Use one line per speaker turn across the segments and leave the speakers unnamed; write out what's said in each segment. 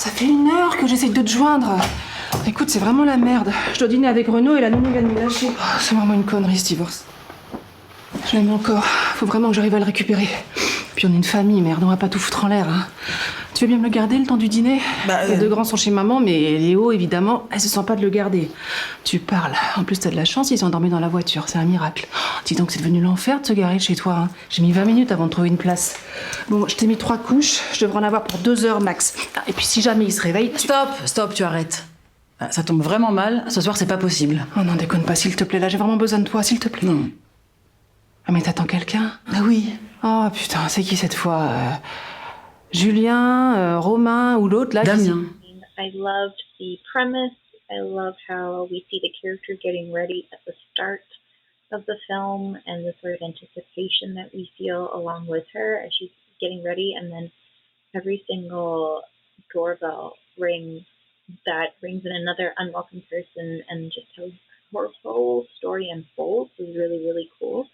Ça fait 1 heure que j'essaye de te joindre. Écoute, c'est vraiment la merde. Je dois dîner avec Renaud et la nounou vient de me lâcher. C'est vraiment une connerie, ce divorce. Je l'aime encore. Faut vraiment que j'arrive à le récupérer. Puis on est une famille, merde, on va pas tout foutre en l'air. Hein. Tu veux bien me le garder le temps du dîner? Les 2 grands sont chez maman, mais Léo, évidemment, elle se sent pas de le garder. Tu parles. En plus, t'as de la chance, ils ont dormi dans la voiture. C'est un miracle. Dis donc, c'est devenu l'enfer de se garer chez toi. Hein. J'ai mis 20 minutes avant de trouver une place. Bon, je t'ai mis 3 couches. Je devrais en avoir pour 2 heures max. Et puis si jamais il se réveille...
Stop, tu arrêtes. Ça tombe vraiment mal. Ce soir, c'est pas possible.
Oh non, déconne pas, s'il te plaît. Là, j'ai vraiment besoin de toi, s'il te plaît.
Non.
Ah, mais t'attends quelqu'un?
Ah oui.
Oh putain, c'est qui cette fois? Julien, Romain ou l'autre là?
Damien.
I loved the premise. I love how we see the character getting ready at the start of the film and the sort of anticipation that we feel along with her as she's getting ready, and then every single doorbell rings that brings in another unwelcome person, and just how her whole story unfolds is really, really cool.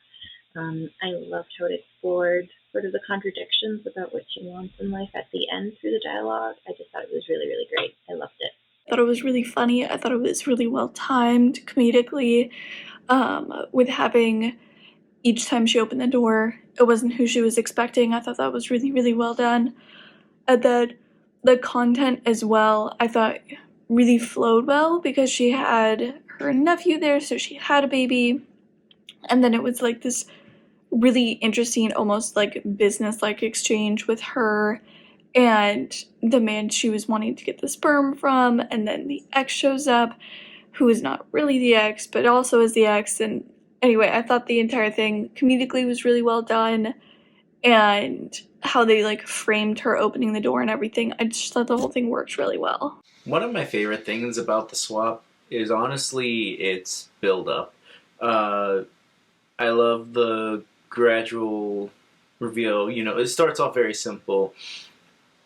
I loved how it explored sort of the contradictions about what she wants in life at the end through the dialogue. I just thought it was really, really great. I loved it.
I thought it was really funny. I thought it was really well timed comedically, with having each time she opened the door, it wasn't who she was expecting. I thought that was really, really well done. And then the content as well, I thought really flowed well because she had her nephew there, so she had a baby. And then it was like this really interesting, almost like business-like exchange with her and the man she was wanting to get the sperm from, and then the ex shows up, who is not really the ex, but also is the ex. And anyway, I thought the entire thing comedically was really well done, and how they like framed her opening the door and everything. I just thought the whole thing worked really well.
One of my favorite things about the swap is honestly its build-up. I love the gradual reveal. You know, it starts off very simple.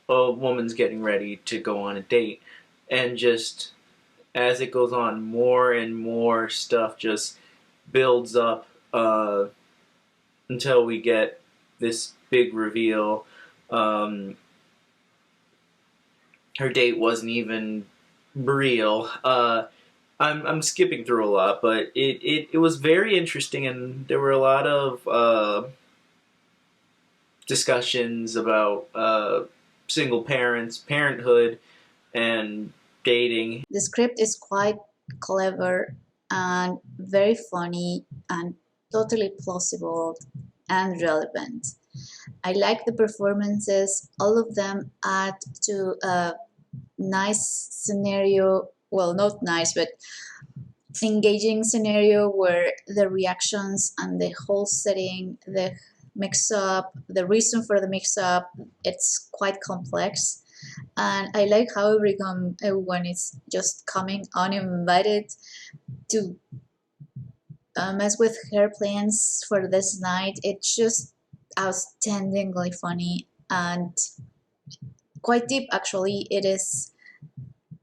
A woman's getting ready to go on a date, and just as it goes on, more and more stuff just builds up until we get this big reveal. Her date wasn't even real. I'm skipping through a lot, but it was very interesting, and there were a lot of discussions about single parents, parenthood, and dating.
The script is quite clever and very funny and totally plausible and relevant. I like the performances. All of them add to a nice scenario. Well, not nice, but engaging scenario where the reactions and the whole setting, the mix-up, the reason for the mix-up, it's quite complex. And I like how everyone is just coming uninvited to mess with her plans for this night. It's just outstandingly funny and quite deep, actually. It is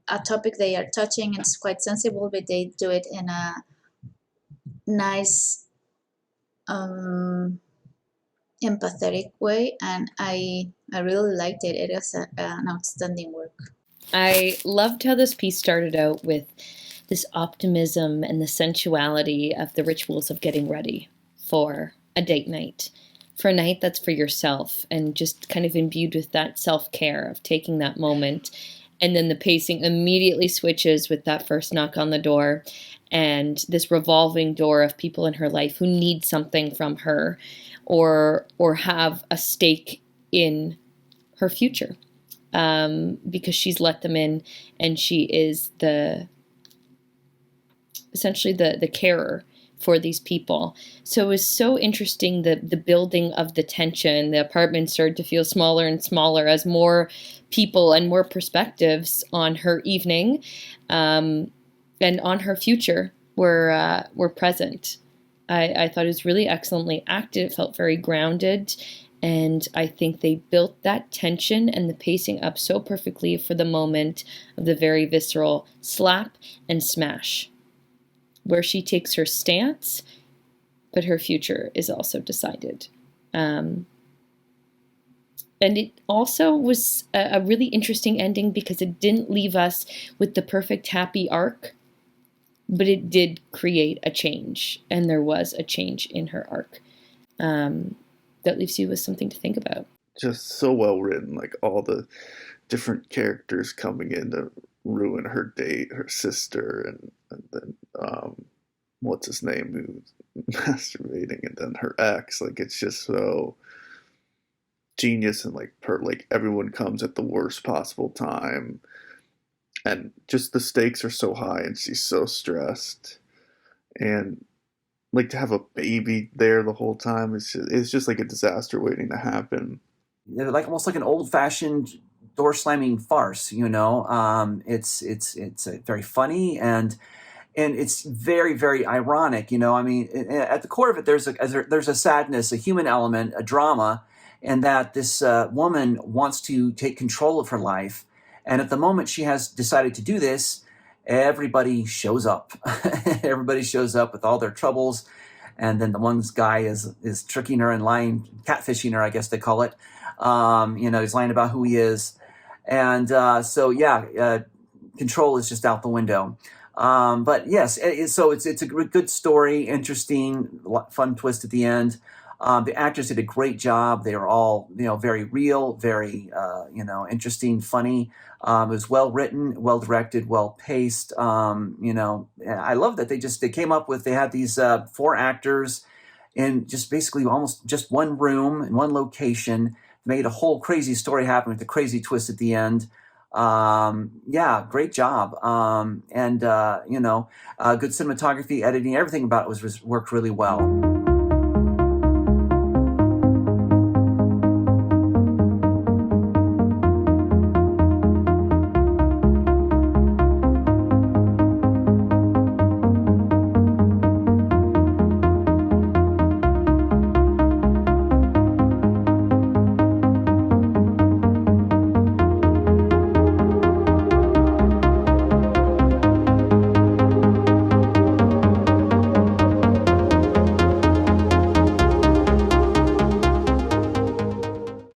a topic they are touching. It's quite sensible, but they do it in a nice, empathetic way, and I really liked it. It is an outstanding work.
I loved how this piece started out with this optimism and the sensuality of the rituals of getting ready for a date night, for a night that's for yourself, and just kind of imbued with that self-care of taking that moment. And then the pacing immediately switches with that first knock on the door and this revolving door of people in her life who need something from her or have a stake in her future, because she's let them in and she is essentially the carer for these people. So it was so interesting, the building of the tension. The apartment started to feel smaller and smaller as more people and more perspectives on her evening and on her future were present. I thought it was really excellently acted. It felt very grounded, and I think they built that tension and the pacing up so perfectly for the moment of the very visceral slap and smash, where she takes her stance, but her future is also decided. And it also was a really interesting ending because it didn't leave us with the perfect happy arc, but it did create a change, and there was a change in her arc. That leaves you with something to think about.
Just so well written, like all the different characters coming in to ruin her date, her sister, and then what's his name who's masturbating, and then her ex. Like it's just so genius, and like everyone comes at the worst possible time, and just the stakes are so high, and she's so stressed, and like to have a baby there the whole time it's just like a disaster waiting to happen.
They're like almost like an old-fashioned door slamming farce, you know. It's very funny, and it's very, very ironic, you know. I mean, at the core of it, there's a sadness, a human element, a drama, and that this woman wants to take control of her life, and at the moment she has decided to do this, everybody shows up. Everybody shows up with all their troubles, and then the one guy is tricking her and lying, catfishing her, I guess they call it. You know, he's lying about who he is, and control is just out the window. But yes, so it's a good story, interesting, fun twist at the end. The actors did a great job. They were all, you know, very real, very, interesting, funny. It was well written, well directed, well paced. I love that they came up with, they had these 4 actors in just basically almost just one room in one location, made a whole crazy story happen with a crazy twist at the end. Great job. Good cinematography, editing, everything about it worked really well.